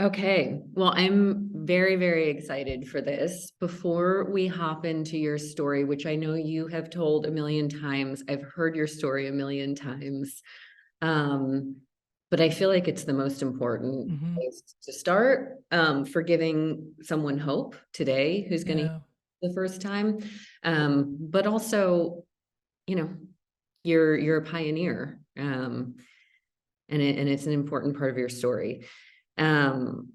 Okay, well, I'm very, very excited for this. Before we hop into your story, which I know you have told a million times, I've heard your story a million times. Um, but I feel like it's the most important Hmm. place to start, for giving someone hope today who's going to hear Yeah, the first time. But also, you know, you're a pioneer, and it's an important part of your story. Um,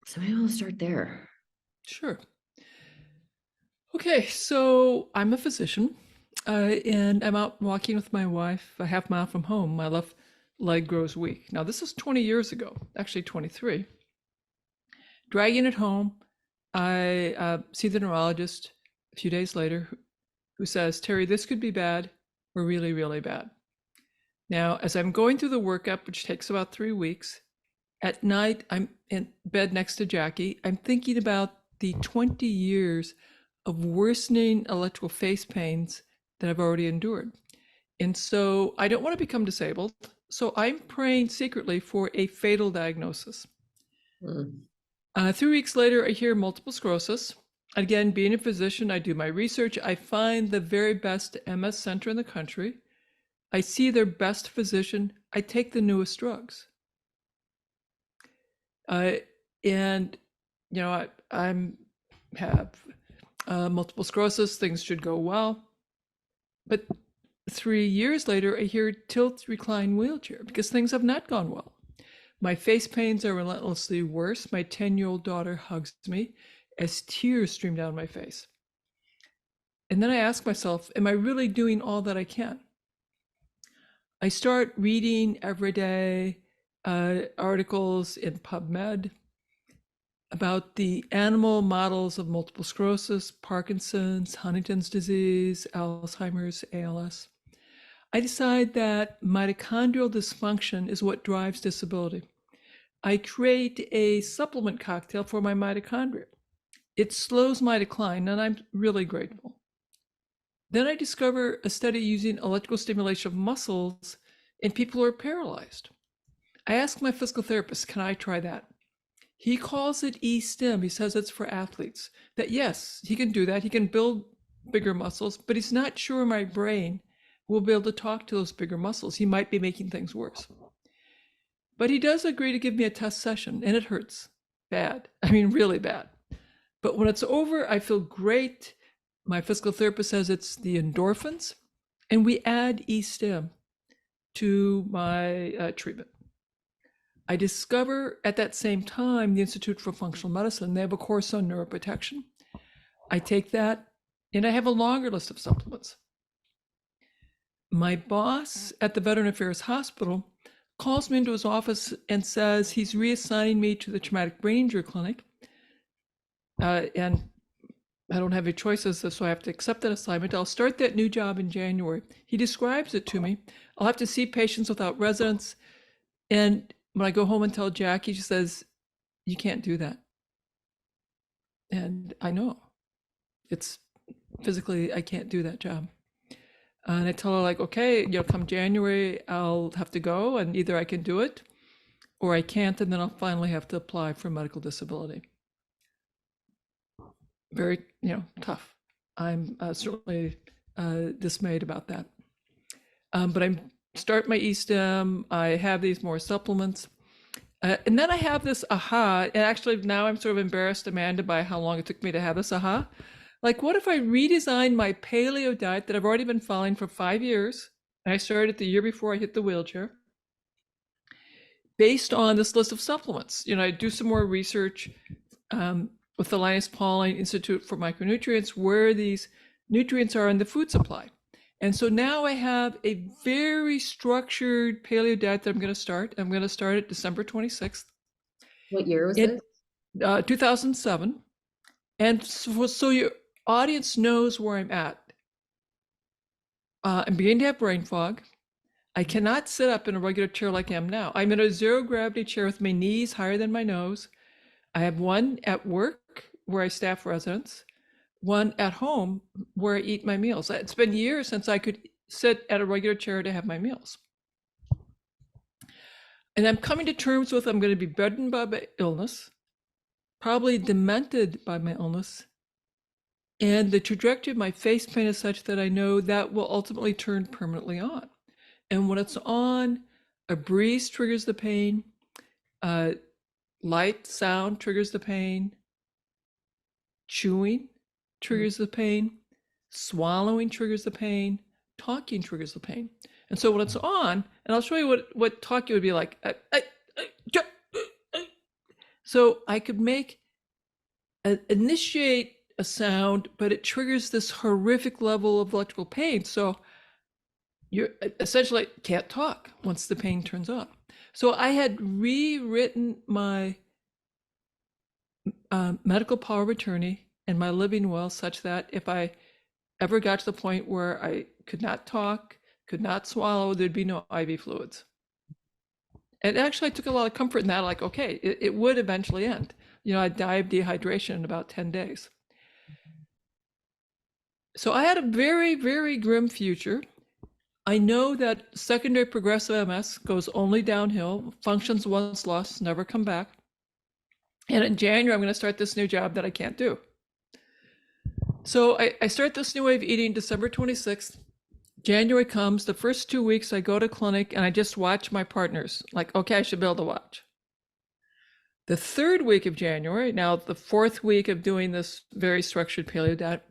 so maybe we'll start there. sure. Okay, so I'm a physician, and I'm out walking with my wife a half mile from home. My left leg grows weak. Now, this is 20 years ago, actually 23. Dragging it home, I see the neurologist a few days later who says, Terry, this could be bad or really, really bad. Now, as I'm going through the workup, which takes about 3 weeks, at night, I'm in bed next to Jackie. I'm thinking about the 20 years of worsening electrical face pains that I've already endured. And so I don't want to become disabled. So I'm praying secretly for a fatal diagnosis. Mm. 3 weeks later, I hear multiple sclerosis. Again, being a physician, I do my research. I find the very best MS center in the country. I see their best physician. I take the newest drugs. Uh, and I'm have multiple sclerosis. Things should go well, but 3 years later, I hear tilt recline wheelchair because things have not gone well. My face pains are relentlessly worse. My 10-year-old daughter hugs me as tears stream down my face. And then I ask myself, am I really doing all that I can? I start reading every day articles in PubMed about the animal models of multiple sclerosis, Parkinson's, Huntington's disease, Alzheimer's, ALS. I decide that mitochondrial dysfunction is what drives disability. I create a supplement cocktail for my mitochondria. It slows my decline, and I'm really grateful. Then I discover a study using electrical stimulation of muscles in people who are paralyzed. I ask my physical therapist, can I try that? He calls it e-stim. He says it's for athletes. That yes, he can do that. He can build bigger muscles, but he's not sure my brain will be able to talk to those bigger muscles. He might be making things worse. But he does agree to give me a test session, and it hurts bad. I mean, really bad. But when it's over, I feel great. My physical therapist says it's the endorphins, and we add e-stim to my treatment. I discover at that same time the Institute for Functional Medicine. They have a course on neuroprotection. I take that, and I have a longer list of supplements. My boss at the Veteran Affairs Hospital calls me into his office and says he's reassigning me to the Traumatic Brain Injury Clinic. And I don't have any choices, so I have to accept that assignment. I'll start that new job in January. He describes it to me. I'll have to see patients without residence. And when I go home and tell Jackie, she says, you can't do that. And I know it's physically, I can't do that job. And I tell her, like, okay, come January, I'll have to go, and either I can do it or I can't, and then I'll finally have to apply for medical disability. Very, tough. I'm certainly dismayed about that. But I start my e-stim. I have these more supplements. And then I have this aha, and actually now I'm sort of embarrassed, Amanda, by how long it took me to have this aha. Like, what if I redesigned my paleo diet that I've already been following for 5 years? And I started the year before I hit the wheelchair, based on this list of supplements. I do some more research with the Linus Pauling Institute for Micronutrients, where these nutrients are in the food supply. And so now I have a very structured paleo diet that I'm going to start. I'm going to start it December 26th. What year was In this? 2007. And so your audience knows where I'm at. I'm beginning to have brain fog. I cannot sit up in a regular chair like I am now. I'm in a zero gravity chair with my knees higher than my nose. I have one at work where I staff residents, one at home where I eat my meals. It's been years since I could sit at a regular chair to have my meals. And I'm coming to terms with I'm going to be burdened by my illness, probably demented by my illness. And the trajectory of my face pain is such that I know that will ultimately turn permanently on. And when it's on, a breeze triggers the pain, light sound triggers the pain, chewing triggers the pain, swallowing triggers the pain, talking triggers the pain. And so when it's on, and I'll show you what talking would be like. So I could initiate a sound, but it triggers this horrific level of electrical pain. So you're essentially can't talk once the pain turns on. So I had rewritten my medical power of attorney and my living will such that if I ever got to the point where I could not talk, could not swallow, there'd be no IV fluids. And actually I took a lot of comfort in that, like, okay, it would eventually end. You know, I'd die of dehydration in about 10 days. So I had a very, very grim future. I know that secondary progressive MS goes only downhill. Functions once lost, never come back. And in January, I'm going to start this new job that I can't do. So I start this new way of eating December 26th. January comes, the first 2 weeks I go to clinic and I just watch my partners. Like, okay, I should be able to watch. The third week of January, now the fourth week of doing this very structured paleo diet,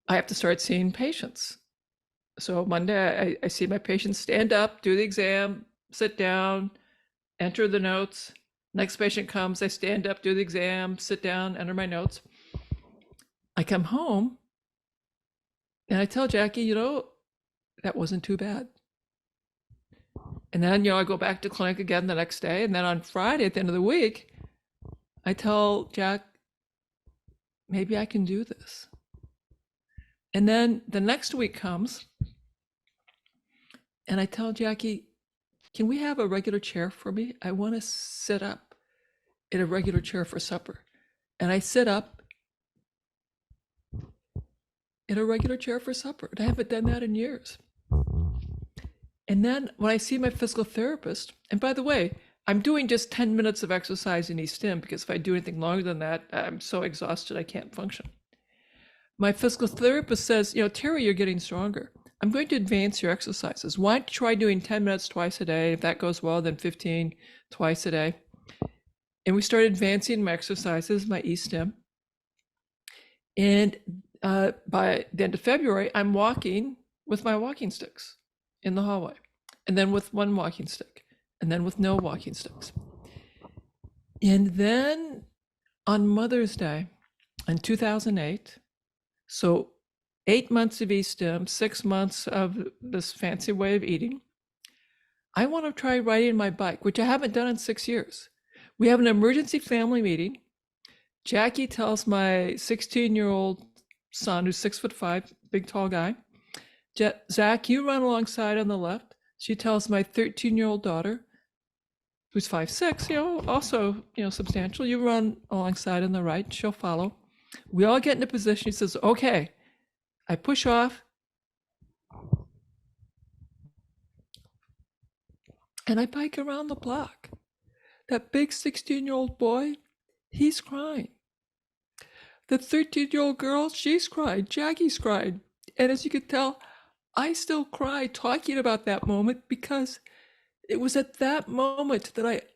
I have to start seeing patients. So Monday, I see my patients stand up, do the exam, sit down, enter the notes. Next patient comes, I stand up, do the exam, sit down, enter my notes. I come home and I tell Jackie, you know, that wasn't too bad. And then, you know, I go back to clinic again the next day. And then on Friday at the end of the week, I tell Jack, maybe I can do this. And then the next week comes and I tell Jackie, can we have a regular chair for me? I want to sit up in a regular chair for supper. And I sit up in a regular chair for supper. And I haven't done that in years. And then when I see my physical therapist, and by the way, I'm doing just 10 minutes of exercise in East Tim because if I do anything longer than that, I'm so exhausted I can't function. My physical therapist says, you know, Terry, you're getting stronger. I'm going to advance your exercises. Why don't you try doing 10 minutes twice a day? If that goes well, then 15 twice a day. And we started advancing my exercises, my East Tim. And by the end of February, I'm walking with my walking sticks in the hallway, and then with one walking stick, and then with no walking sticks. And then on Mother's Day in 2008, so 8 months of East Tim, 6 months of this fancy way of eating, I want to try riding my bike, which I haven't done in 6 years. We have an emergency family meeting. Jackie tells my 16-year-old son, who's 6'5", big tall guy, Zach, you run alongside on the left. She tells my 13-year-old daughter, who's 5'6", you know, also, you know, substantial, you run alongside on the right, she'll follow. We all get in a position. He says, okay. I push off. And I bike around the block. That big 16-year-old boy, he's crying. The 13-year-old girl, she's crying. Jackie's crying. And as you can tell, I still cry talking about that moment because it was at that moment that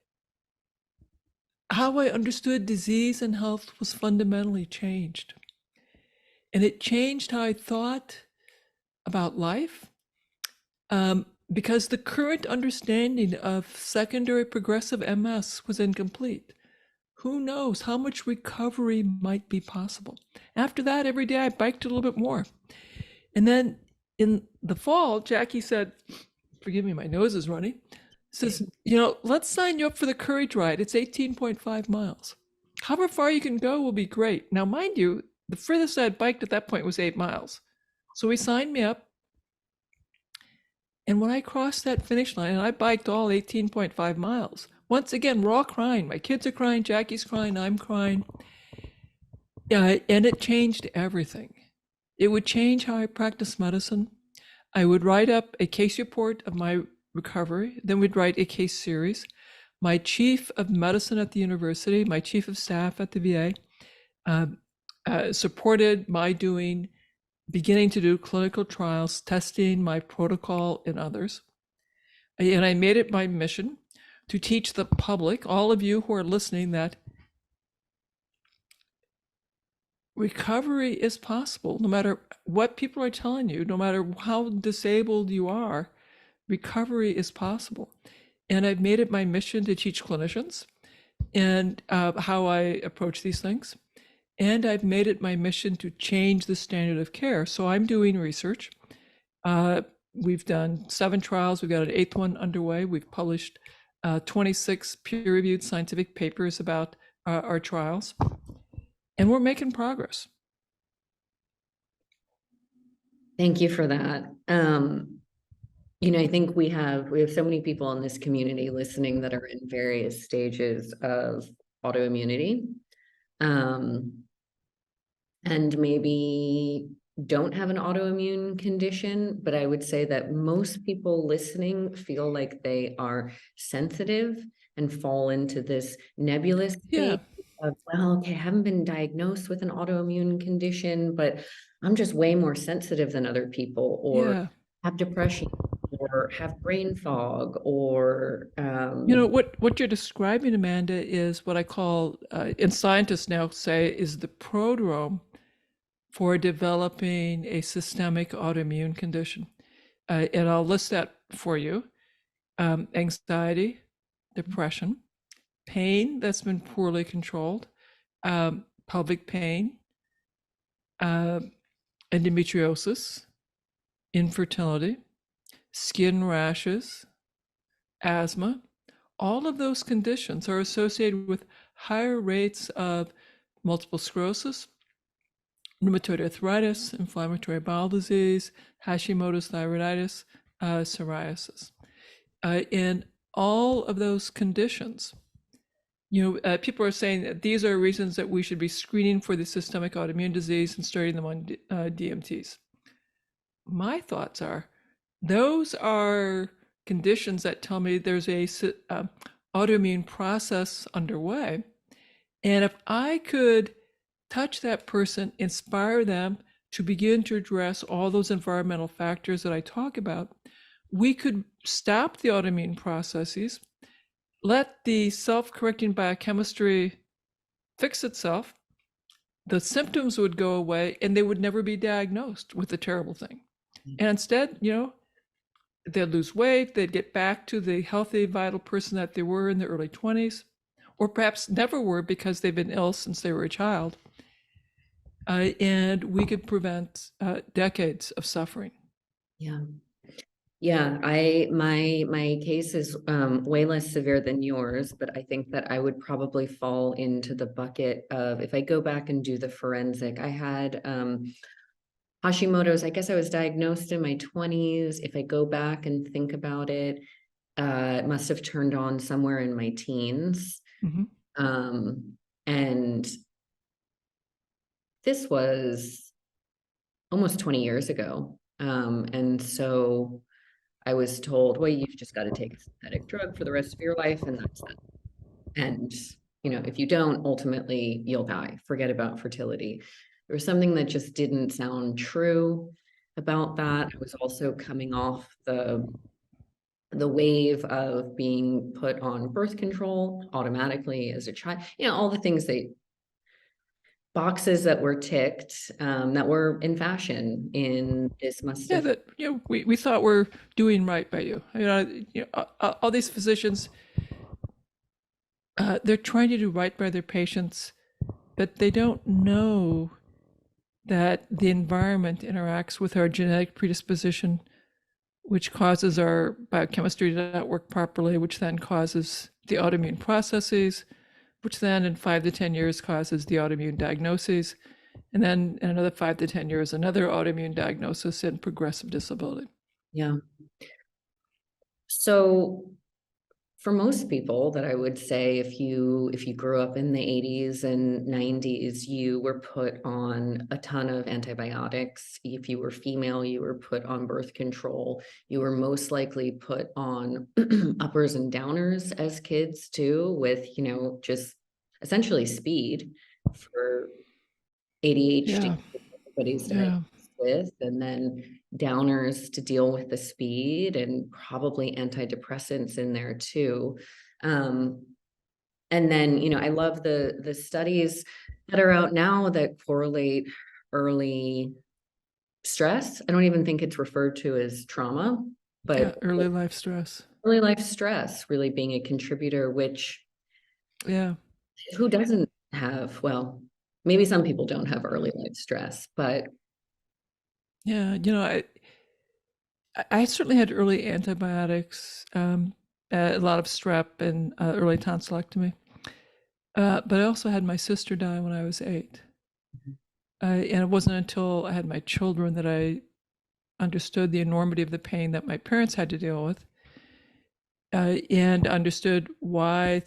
how I understood disease and health was fundamentally changed. And it changed how I thought about life, because the current understanding of secondary progressive MS was incomplete. Who knows how much recovery might be possible? After that, every day I biked a little bit more. And then in the fall, Jackie said, forgive me, my nose is runny, says, you know, let's sign you up for the Courage Ride. It's 18.5 miles. However far you can go will be great. Now, mind you, the furthest I'd biked at that point was 8 miles. So he signed me up. And when I crossed that finish line, and I biked all 18.5 miles, once again, we're all crying. My kids are crying, Jackie's crying, I'm crying. Yeah, and it changed everything. It would change how I practice medicine. I would write up a case report of my recovery. Then we'd write a case series. My chief of medicine at the university, my chief of staff at the VA, supported my beginning to do clinical trials, testing my protocol and others. And I made it my mission to teach the public, all of you who are listening, that recovery is possible. No matter what people are telling you, no matter how disabled you are, recovery is possible. And I've made it my mission to teach clinicians and how I approach these things. And I've made it my mission to change the standard of care. So I'm doing research. We've done 7 trials. We've got an 8th one underway. We've published 26 peer-reviewed scientific papers about our trials. And we're making progress. Thank you for that. I think we have so many people in this community listening that are in various stages of autoimmunity, and maybe don't have an autoimmune condition, but I would say that most people listening feel like they are sensitive and fall into this nebulous Yeah. state of, well, okay, I haven't been diagnosed with an autoimmune condition, but I'm just way more sensitive than other people, or have depression, or have brain fog, or what you're describing, Amanda, is what I call, and scientists now say, is the prodrome for developing a systemic autoimmune condition. And I'll list that for you. Anxiety, depression, pain that's been poorly controlled, pelvic pain, endometriosis, infertility, skin rashes, asthma. All of those conditions are associated with higher rates of multiple sclerosis, rheumatoid arthritis, inflammatory bowel disease, Hashimoto's thyroiditis, psoriasis. In all of those conditions, people are saying that these are reasons that we should be screening for the systemic autoimmune disease and starting them on DMTs. My thoughts are, those are conditions that tell me there's a autoimmune process underway. And if I could touch that person, inspire them to begin to address all those environmental factors that I talk about, we could stop the autoimmune processes, let the self-correcting biochemistry fix itself, the symptoms would go away, and they would never be diagnosed with the terrible thing. And instead, they'd lose weight, they'd get back to the healthy, vital person that they were in their early 20s, or perhaps never were because they've been ill since they were a child. And we could prevent decades of suffering. Yeah. Yeah, my case is way less severe than yours, but I think that I would probably fall into the bucket of, if I go back and do the forensic, I had Hashimoto's. I guess I was diagnosed in my 20s. If I go back and think about it, it must have turned on somewhere in my teens. And this was almost 20 years ago. And so I was told, well, you've just got to take a synthetic drug for the rest of your life, and that's it. And, if you don't, ultimately you'll die. Forget about fertility. There was something that just didn't sound true about that. I was also coming off the wave of being put on birth control automatically as a child, all the things boxes that were ticked, that were in fashion in this must have. That we thought we're doing right by you. All these physicians, they're trying to do right by their patients, but they don't know that the environment interacts with our genetic predisposition, which causes our biochemistry to not work properly, which then causes the autoimmune processes, which then in 5 to 10 years causes the autoimmune diagnoses. And then in another 5 to 10 years, another autoimmune diagnosis and progressive disability. Yeah. So for most people that I would say if you grew up in the 80s and 90s, you were put on a ton of antibiotics. If you were female, you were put on birth control. You were most likely put on uppers and downers as kids too, with, just essentially speed for ADHD, Yeah. everybody's Yeah. diagnosed with, and then downers to deal with the speed, and probably antidepressants in there too. And then, I love the studies that are out now that correlate early stress. I don't even think it's referred to as trauma, Yeah. but Early life stress. early life stress really being a contributor, which Yeah. who doesn't have, well, maybe some people don't have early life stress, but Yeah. I certainly had early antibiotics, a lot of strep and early tonsillectomy. But I also had my sister die when I was 8. And it wasn't until I had my children that I understood the enormity of the pain that my parents had to deal with, and understood why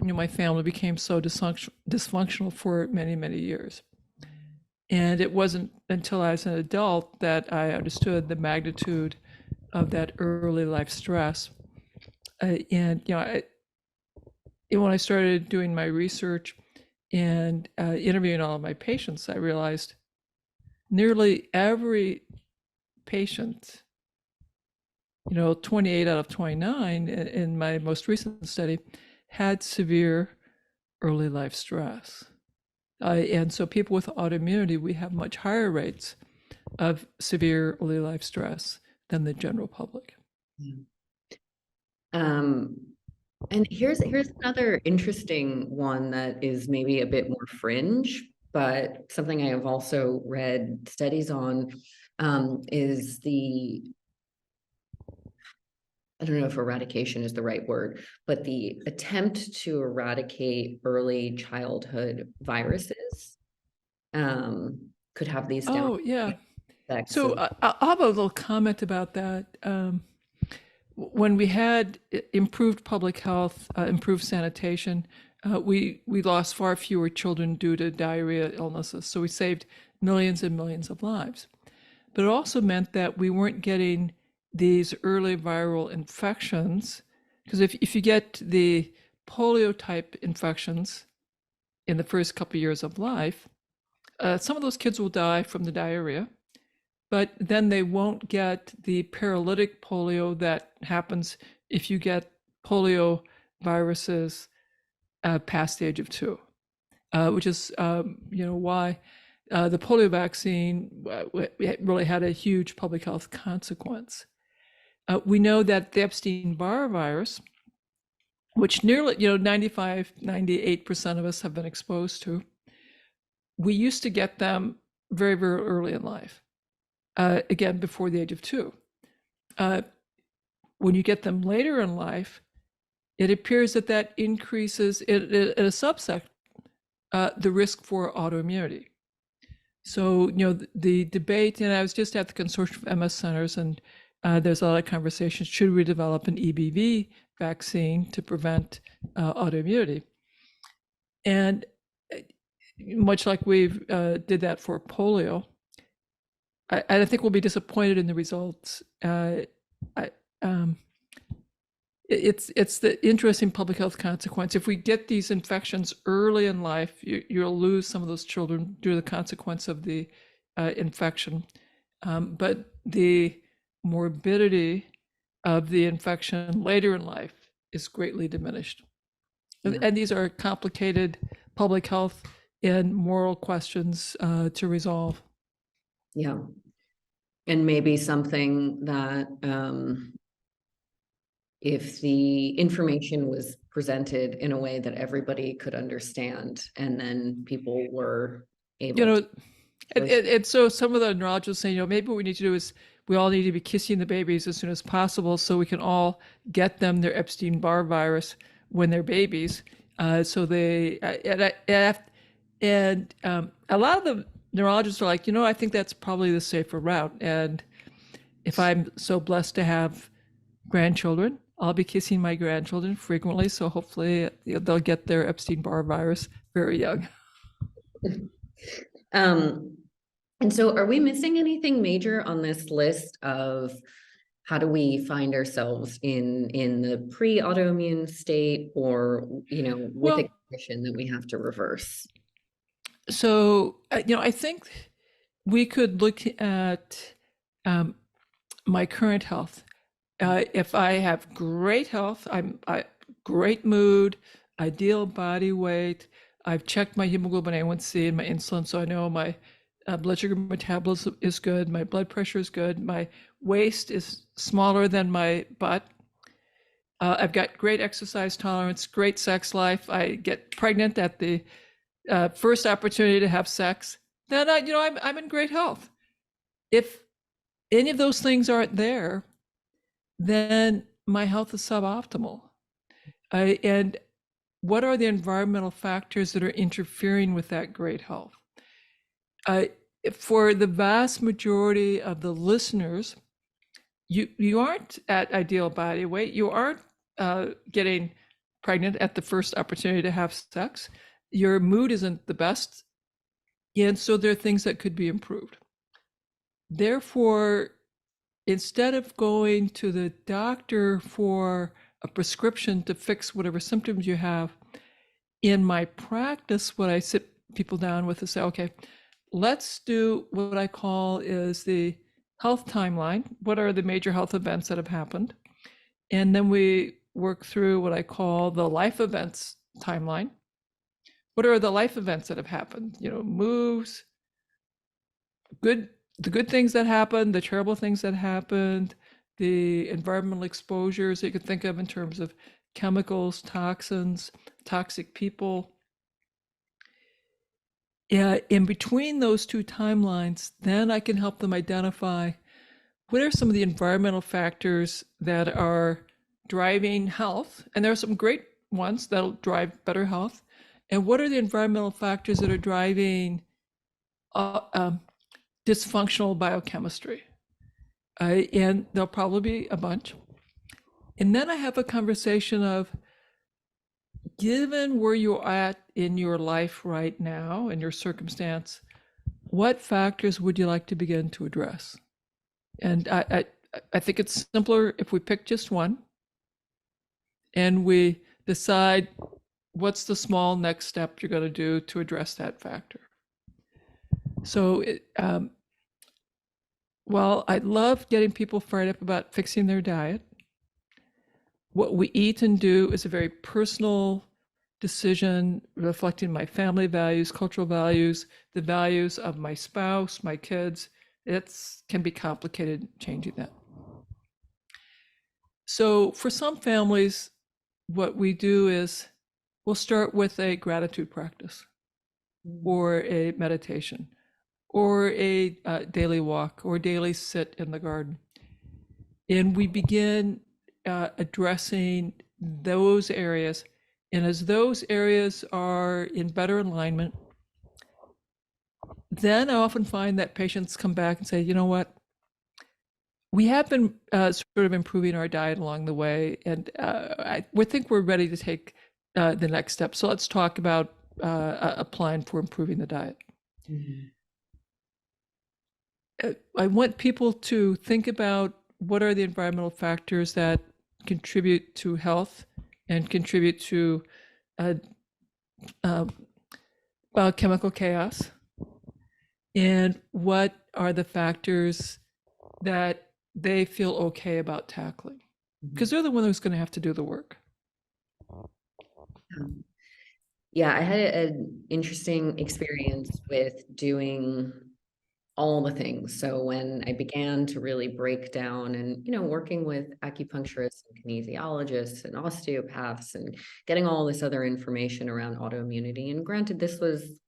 my family became so dysfunctional for many, many years. And it wasn't until I was an adult that I understood the magnitude of that early life stress. And when I started doing my research and interviewing all of my patients, I realized nearly every patient, 28 out of 29 in my most recent study, had severe early life stress. And so people with autoimmunity, we have much higher rates of severe early life stress than the general public. And here's another interesting one that is maybe a bit more fringe, but something I have also read studies on, is I don't know if eradication is the right word, but the attempt to eradicate early childhood viruses could have these down Oh, yeah. effects. So I'll have a little comment about that. When we had improved public health, improved sanitation, we lost far fewer children due to diarrhea illnesses. So we saved millions and millions of lives. But it also meant that we weren't getting these early viral infections, because if you get the polio type infections in the first couple of years of life, some of those kids will die from the diarrhea, but then they won't get the paralytic polio that happens if you get polio viruses past the age of 2, which is why the polio vaccine really had a huge public health consequence. We know that the Epstein-Barr virus, which nearly 95, 98% of us have been exposed to, we used to get them very, very early in life. Again, before the age of 2. When you get them later in life, it appears that increases in a subset the risk for autoimmunity. So, the debate, and I was just at the Consortium of MS Centers, and there's a lot of conversations, should we develop an EBV vaccine to prevent autoimmunity? And much like we did that for polio, I think we'll be disappointed in the results. It's the interesting public health consequence. If we get these infections early in life, you'll lose some of those children due to the consequence of the infection. But the morbidity of the infection later in life is greatly diminished. Yeah. And these are complicated public health and moral questions to resolve. Yeah. And maybe something that if the information was presented in a way that everybody could understand, and then people were able to. And so some of the neurologists say, maybe what we need to do is we all need to be kissing the babies as soon as possible so we can all get them their Epstein-Barr virus when they're babies. So they, and a lot of the neurologists are like, I think that's probably the safer route. And if I'm so blessed to have grandchildren, I'll be kissing my grandchildren frequently, so hopefully they'll get their Epstein-Barr virus very young. And so are we missing anything major on this list of how do we find ourselves in the pre-autoimmune state, or, with a condition that we have to reverse? So, I think we could look at my current health. If I have great health, I great mood, ideal body weight. I've checked my hemoglobin A1C and my insulin, so I know my blood sugar metabolism is good. My blood pressure is good. My waist is smaller than my butt. I've got great exercise tolerance, great sex life. I get pregnant at the first opportunity to have sex. Then I'm in great health. If any of those things aren't there, then my health is suboptimal. And what are the environmental factors that are interfering with that great health? For the vast majority of the listeners, you aren't at ideal body weight. You aren't getting pregnant at the first opportunity to have sex. Your mood isn't the best. And so there are things that could be improved. Therefore, instead of going to the doctor for a prescription to fix whatever symptoms you have, in my practice, what I sit people down with is say, okay, let's do what I call is the health timeline. What are the major health events that have happened? And then we work through what I call the life events timeline. What are the life events that have happened? Moves, the good things that happened, the terrible things that happened, the environmental exposures that you could think of in terms of chemicals, toxins, toxic people. Yeah, in between those two timelines, then I can help them identify what are some of the environmental factors that are driving health. And there are some great ones that'll drive better health. And what are the environmental factors that are driving dysfunctional biochemistry? And there'll probably be a bunch. And then I have a conversation of, given where you're at in your life right now and your circumstance, what factors would you like to begin to address? And I think it's simpler if we pick just one and we decide what's the small next step you're going to do to address that factor. So while I love getting people fired up about fixing their diet, what we eat and do is a very personal decision reflecting my family values, cultural values, the values of my spouse, my kids. It can be complicated changing that. So for some families, what we do is we'll start with a gratitude practice or a meditation or a daily walk or daily sit in the garden. And we begin addressing those areas. And as those areas are in better alignment, then I often find that patients come back and say, you know what, we have been sort of improving our diet along the way, and we think we're ready to take the next step. So let's talk about a plan for improving the diet. Mm-hmm. I want people to think about what are the environmental factors that contribute to health and contribute to biochemical chaos, and what are the factors that they feel okay about tackling, because they're the one who's going to have to do the work. Yeah, I had an interesting experience with doing all the things. So when I began to really break down and, working with acupuncturists and kinesiologists and osteopaths and getting all this other information around autoimmunity. And granted, this was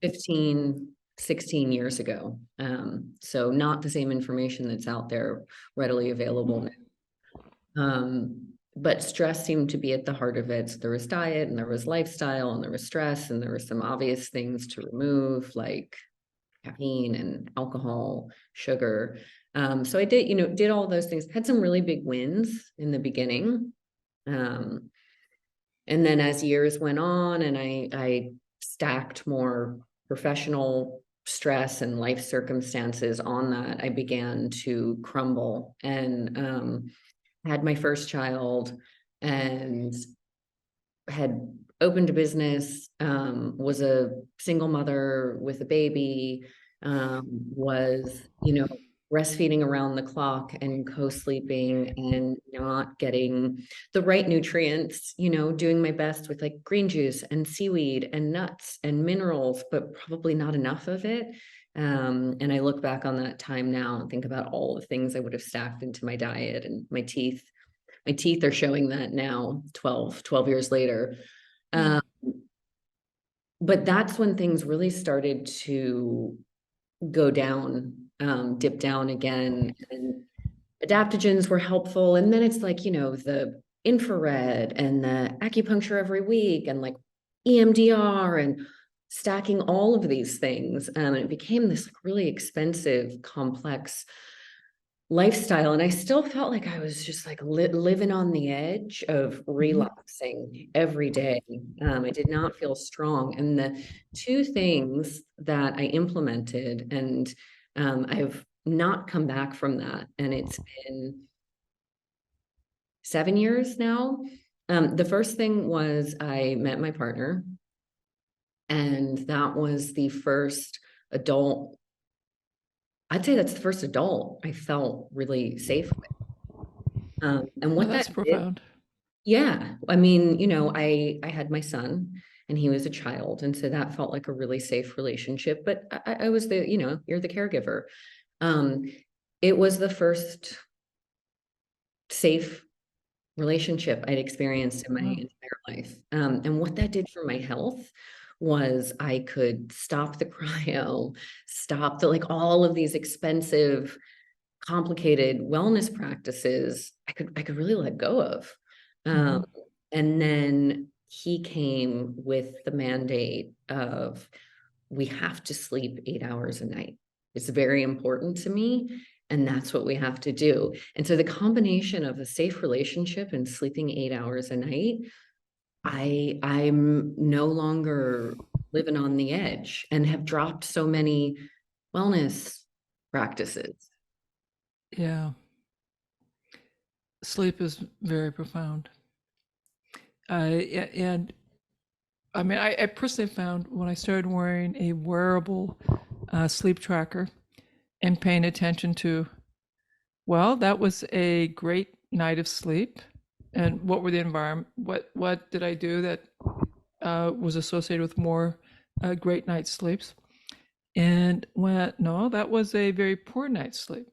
16 years ago. So not the same information that's out there readily available now. But stress seemed to be at the heart of it. So there was diet and there was lifestyle and there was stress and there were some obvious things to remove, like caffeine and alcohol, sugar. So I did all those things, had some really big wins in the beginning. And then as years went on and I stacked more professional stress and life circumstances on that, I began to crumble and had my first child and had opened a business, was a single mother with a baby, was, breastfeeding around the clock and co-sleeping and not getting the right nutrients, doing my best with like green juice and seaweed and nuts and minerals, but probably not enough of it. And I look back on that time now and think about all the things I would have stacked into my diet, and my teeth are showing that now 12 years later. Yeah. But that's when things really started to go down, dip down again, and adaptogens were helpful. And then it's like, the infrared and the acupuncture every week and like EMDR and stacking all of these things. And it became this like really expensive, complex lifestyle. And I still felt like I was just like living on the edge of relapsing every day. I did not feel strong. And the two things that I implemented, and I've not come back from that, and it's been 7 years now. The first thing was I met my partner, and that was the first adult. I'd say that's the first adult I felt really safe with. And Oh, what that's that did, profound. yeah, I mean, I had my son and he was a child. And so that felt like a really safe relationship, but I was you're the caregiver. Um, it was the first safe relationship I'd experienced in my Wow. entire life. And what that did for my health was I could stop the cryo, stop the like all of these expensive, complicated wellness practices. I could really let go of. Um, and then he came with the mandate of we have to sleep 8 hours a night. It's very important to me. And that's what we have to do. And so the combination of a safe relationship and sleeping 8 hours a night, I'm no longer living on the edge and have dropped so many wellness practices. Yeah. Sleep is very profound. And I mean, I personally found when I started wearing a wearable sleep tracker and paying attention to, well, that was a great night of sleep. And what were the environment? What did I do that was associated with more great night's sleeps? And when no, that was a very poor night's sleep.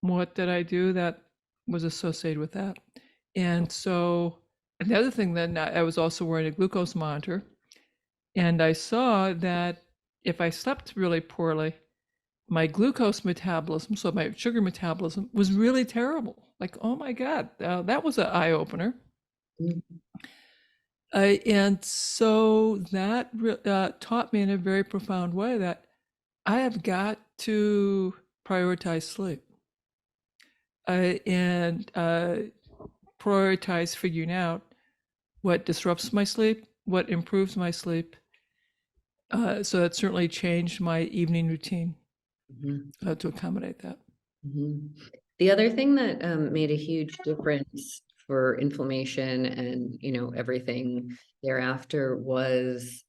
What did I do that was associated with that? And so, and the other thing, then I was also wearing a glucose monitor, and I saw that if I slept really poorly, my glucose metabolism, so my sugar metabolism, was really terrible. Like, oh my God, that was an eye opener. Mhm. And so that taught me in a very profound way that I have got to prioritize sleep and prioritize figuring out what disrupts my sleep, what improves my sleep. So that certainly changed my evening routine Mhm. to accommodate that. Mhm. The other thing that made a huge difference for inflammation and everything thereafter was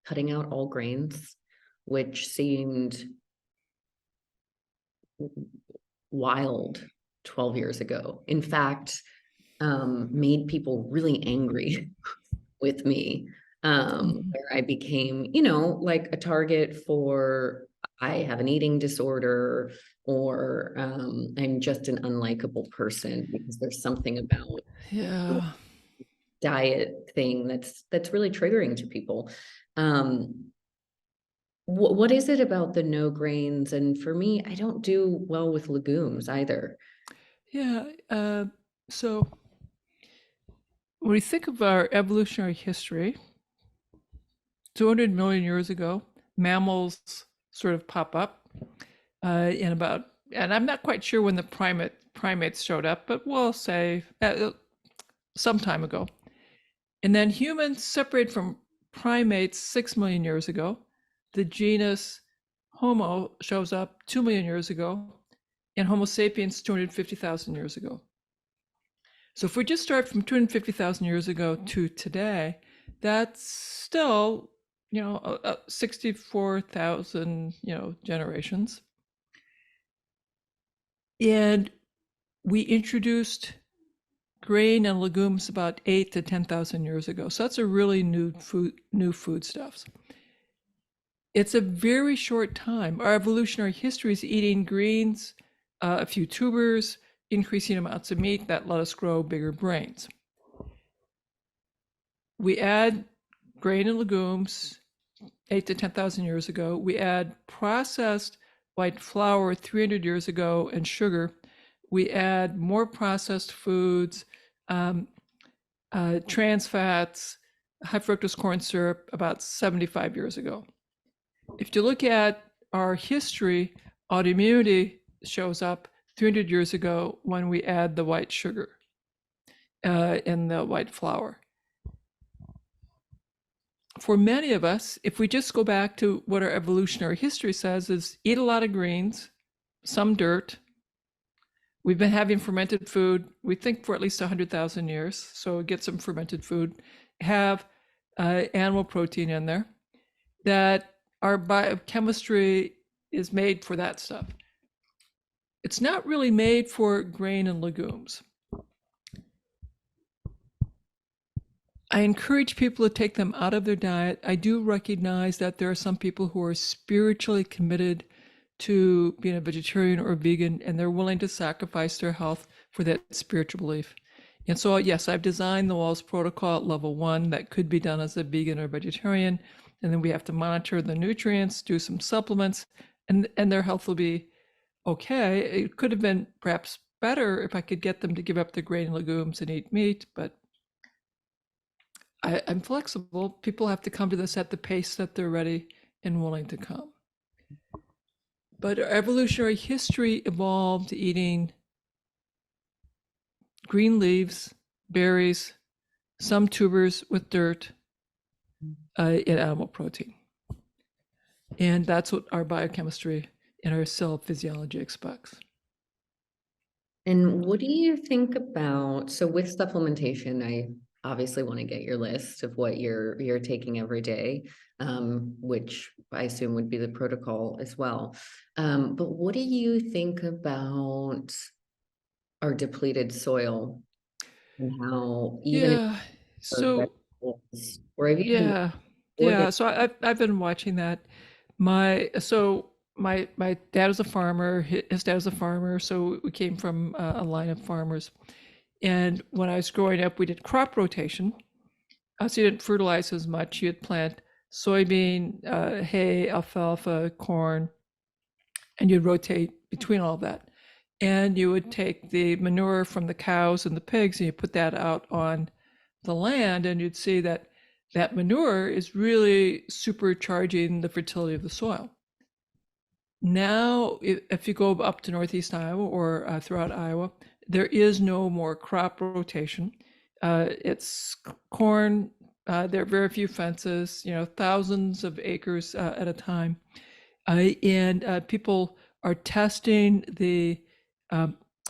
cutting out all grains, which seemed wild 12 years ago. In fact, made people really angry with me, where I became, like a target for I have an eating disorder, or I'm just an unlikable person because there's something about the Yeah. diet thing that's really triggering to people. Um, what is it about the no grains? And for me, I don't do well with legumes either. Yeah. So when we think of our evolutionary history, 200 million years ago, mammals sort of pop up in about and I'm not quite sure when the primates showed up, but we'll say some time ago. And then humans separated from primates 6 million years ago. The genus Homo shows up 2 million years ago, and Homo sapiens 250,000 years ago. So if we just start from 250,000 years ago to today, that's still, 64,000, generations. And we introduced grain and legumes about 8 to 10,000 years ago. So that's a really new foodstuffs. It's a very short time. Our evolutionary history is eating greens, a few tubers, increasing amounts of meat that let us grow bigger brains. We add grain and legumes 8 to 10,000 years ago. We add processed white flour 300 years ago and sugar. We add more processed foods, trans fats, high fructose corn syrup about 75 years ago. If you look at our history, autoimmunity shows up 300 years ago when we add the white sugar in the white flour. For many of us, if we just go back to what our evolutionary history says, is eat a lot of greens, some dirt. We've been having fermented food, we think, for at least 100,000 years. So get some fermented food, have animal protein in there, that our biochemistry is made for that stuff. It's not really made for grain and legumes. I encourage people to take them out of their diet. I do recognize that there are some people who are spiritually committed to being a vegetarian or vegan, and they're willing to sacrifice their health for that spiritual belief. And so, yes, I've designed the Wahls Protocol at level 1 that could be done as a vegan or vegetarian. And then we have to monitor the nutrients, do some supplements, and their health will be okay. It could have been perhaps better if I could get them to give up the grain and legumes and eat meat, but I'm flexible. People have to come to this at the pace that they're ready and willing to come. But our evolutionary history evolved eating green leaves, berries, some tubers with dirt, and animal protein. And that's what our biochemistry and our cell physiology expects. And what do you think about, so with supplementation, I obviously want to get your list of what you're taking every day, which I assume would be the protocol as well. But what do you think about our depleted soil and how even Yeah. So or have you yeah. So I've been watching that. My dad was a farmer. His dad was a farmer, so we came from a line of farmers. And when I was growing up, we did crop rotation. So you didn't fertilize as much. You'd plant soybean, hay, alfalfa, corn, and you'd rotate between all of that. And you would take the manure from the cows and the pigs and you put that out on the land, and you'd see that that manure is really supercharging the fertility of the soil. Now, if you go up to Northeast Iowa or throughout Iowa, there is no more crop rotation. It's corn. There are very few fences, thousands of acres at a time. And people are testing the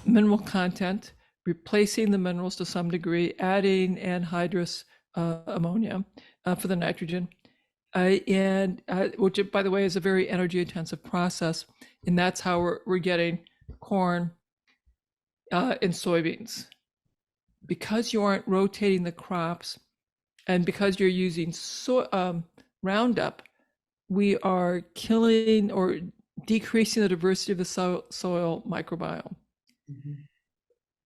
mineral content, replacing the minerals to some degree, adding anhydrous ammonia for the nitrogen. Which, by the way, is a very energy intensive process. And that's how we're getting corn and soybeans. Because you aren't rotating the crops and because you're using Roundup, we are killing or decreasing the diversity of the soil microbiome.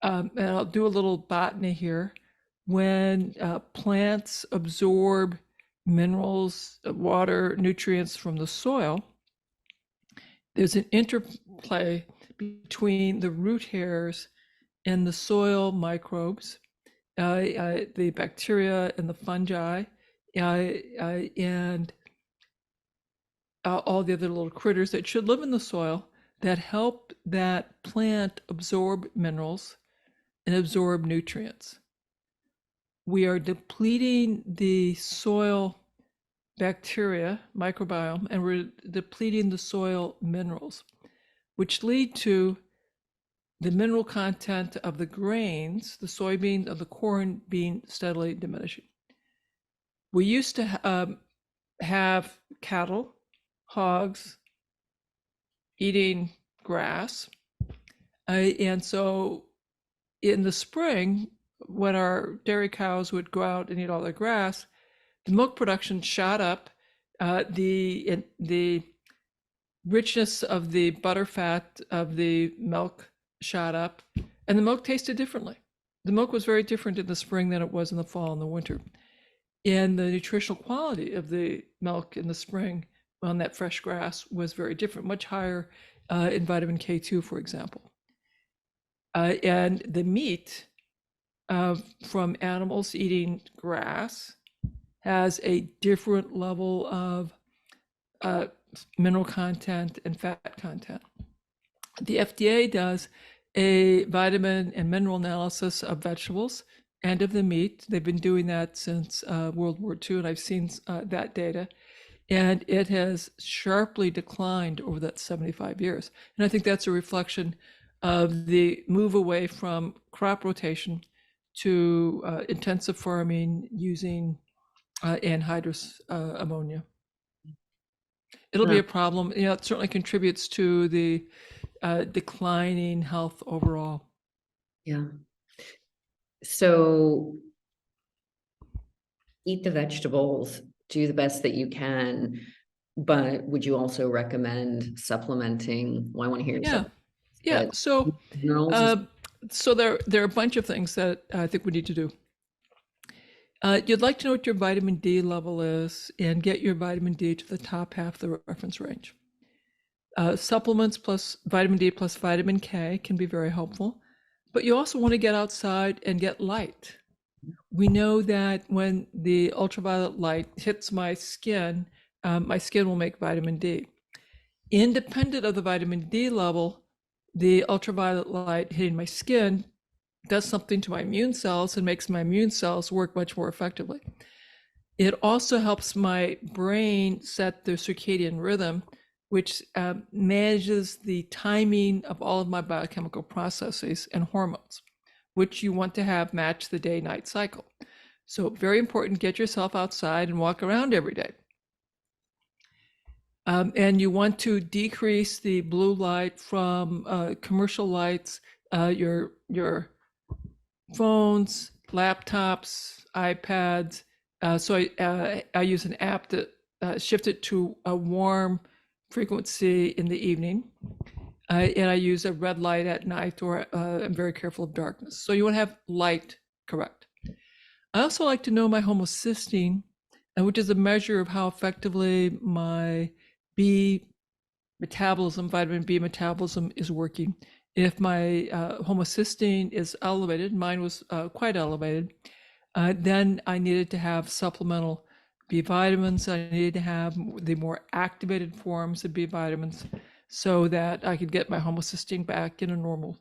And I'll do a little botany here. When plants absorb minerals, water, nutrients from the soil, there's an interplay between the root hairs and the soil microbes, the bacteria and the fungi, and all the other little critters that should live in the soil. that help that plant absorb minerals and absorb nutrients. We are depleting the soil bacteria, microbiome, and we're depleting the soil minerals, which lead to the mineral content of the grains, the soybean, of the corn being steadily diminishing. We used to have cattle, hogs eating grass. And so in the spring, when our dairy cows would go out and eat all their grass, the milk production shot up. The richness of the butter fat of the milk shot up, and the milk tasted differently. The milk was very different in the spring than it was in the fall and the winter. And the nutritional quality of the milk in the spring on that fresh grass was very different, much higher in vitamin K2, for example. And the meat from animals eating grass has a different level of mineral content and fat content. The FDA does a vitamin and mineral analysis of vegetables and of the meat. They've been doing that since World War II, and I've seen that data. And it has sharply declined over that 75 years. And I think that's a reflection of the move away from crop rotation to intensive farming using anhydrous ammonia. It'll be a problem. You know, it certainly contributes to the declining health overall. Yeah. So eat the vegetables, do the best that you can, but would you also recommend supplementing? Well, I want to hear. Yeah. So, so there are a bunch of things that I think we need to do. You'd like to know what your vitamin D level is and get your vitamin D to the top half of the reference range. Supplements plus vitamin D plus vitamin K can be very helpful, but you also want to get outside and get light. We know that when the ultraviolet light hits my skin will make vitamin D. Independent of the vitamin D level, the ultraviolet light hitting my skin does something to my immune cells and makes my immune cells work much more effectively. It also helps my brain set the circadian rhythm, which manages the timing of all of my biochemical processes and hormones, which you want to have match the day-night cycle. So very important, get yourself outside and walk around every day. And you want to decrease the blue light from commercial lights, your phones, laptops, iPads. So I use an app that shifts it to a warm frequency in the evening. And I use a red light at night, or I'm very careful of darkness. So you want to have light correct. I also like to know my homocysteine, which is a measure of how effectively my B metabolism, vitamin B metabolism is working. If my homocysteine is elevated, mine was quite elevated, then I needed to have supplemental B vitamins. I needed to have the more activated forms of B vitamins so that I could get my homocysteine back in a normal,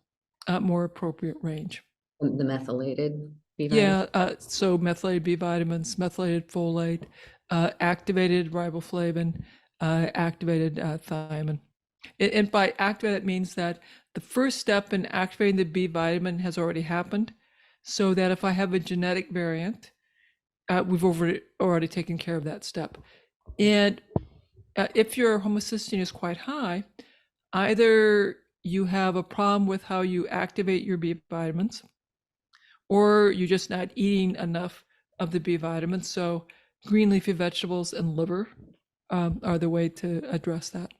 more appropriate range. The methylated B vitamins? Yeah, so methylated B vitamins, methylated folate, activated riboflavin, activated thiamine. And by activated, it means that the first step in activating the B vitamin has already happened, so that if I have a genetic variant, we've already taken care of that step. And if your homocysteine is quite high, either you have a problem with how you activate your B vitamins, or you're just not eating enough of the B vitamins. So green leafy vegetables and liver are the way to address that.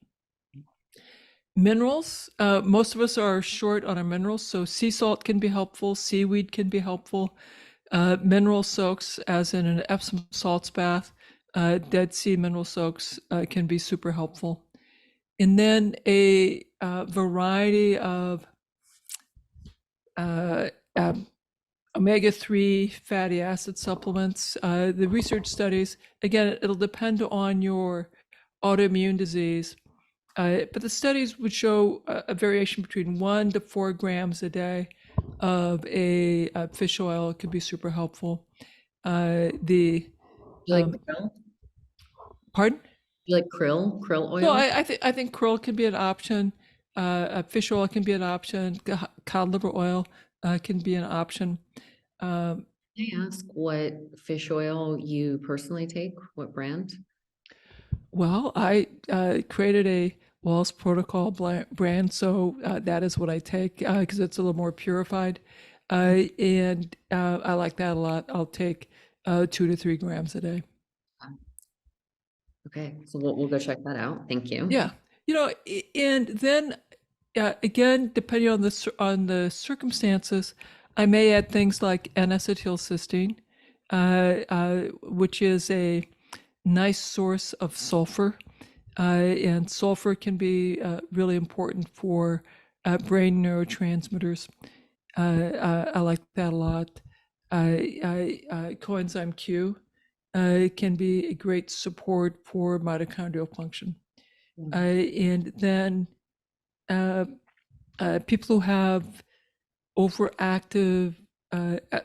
Minerals, most of us are short on our minerals, so sea salt can be helpful, seaweed can be helpful. Mineral soaks, as in an Epsom salts bath, Dead Sea mineral soaks can be super helpful. And then a variety of omega-3 fatty acid supplements. The research studies, again, it'll depend on your autoimmune disease, But the studies would show a variation between 1 to 4 grams a day of a fish oil could be super helpful. The You like um, krill? pardon? You like krill No, oil? I think krill can be an option. Fish oil can be an option. Cod liver oil can be an option. Um, Can I ask what fish oil you personally take? What brand? well, I created a Wahls Protocol brand, so that is what I take because it's a little more purified, and I like that a lot. I'll take 2 to 3 grams a day. Okay, so we'll go check that out. Thank you. Yeah, you know, and then again, depending on on the circumstances, I may add things like N-acetylcysteine, which is a nice source of sulfur, and sulfur can be really important for brain neurotransmitters. I like that a lot. Coenzyme Q can be a great support for mitochondrial function. And then people who have overactive,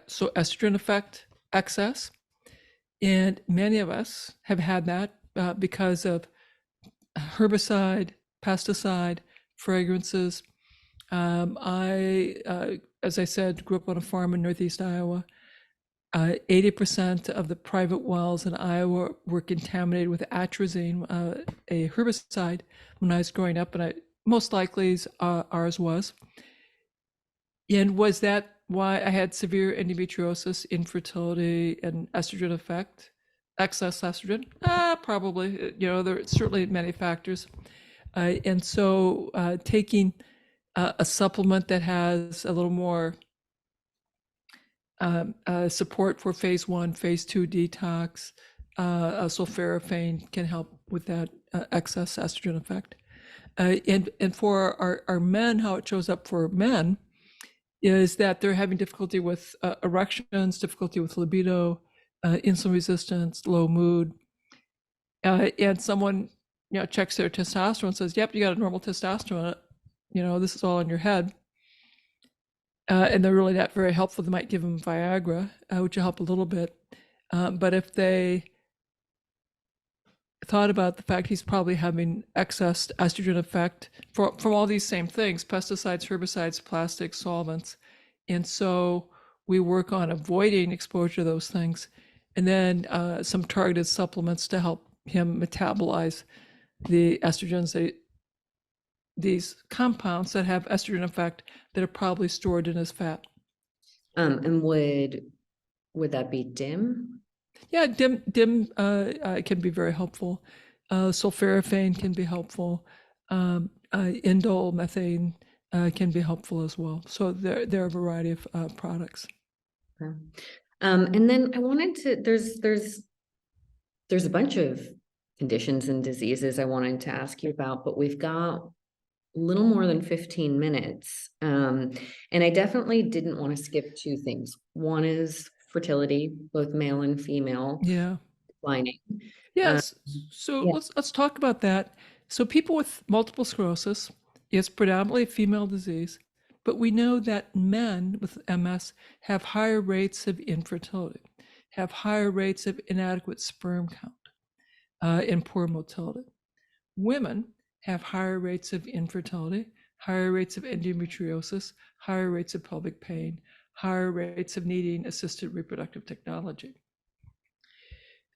so estrogen effect excess, and many of us have had that because of herbicide, pesticide, fragrances. As I said, grew up on a farm in Northeast Iowa. 80% of the private wells in Iowa were contaminated with atrazine, a herbicide, when I was growing up, and most likely ours was. And was that why I had severe endometriosis, infertility, and estrogen effect? Excess estrogen? Probably. There are certainly many factors. And so taking a supplement that has a little more support for phase 1, phase 2 detox, sulforaphane can help with that excess estrogen effect. And for our men, how it shows up for men is that they're having difficulty with erections, difficulty with libido, insulin resistance, low mood, and someone checks their testosterone and says, "Yep, you got a normal testosterone. This is all in your head." And they're really not very helpful. They might give them Viagra, which will help a little bit. But if they thought about the fact he's probably having excess estrogen effect from all these same things, pesticides, herbicides, plastics, solvents. And so we work on avoiding exposure to those things. And then some targeted supplements to help him metabolize the estrogens, these compounds that have estrogen effect that are probably stored in his fat. And would that be DIM? Yeah, DIM can be very helpful. Sulforaphane can be helpful. Indole methane can be helpful as well. So there are a variety of products. Okay. And then I wanted to, there's a bunch of conditions and diseases I wanted to ask you about, but we've got a little more than 15 minutes. And I definitely didn't want to skip two things. One is fertility, both male and female, Yeah. declining. Yes. So yeah. let's talk about that. So people with multiple sclerosis is predominantly a female disease, but we know that men with MS have higher rates of infertility, have higher rates of inadequate sperm count, and poor motility. Women have higher rates of infertility, higher rates of endometriosis, higher rates of pelvic pain, higher rates of needing assisted reproductive technology.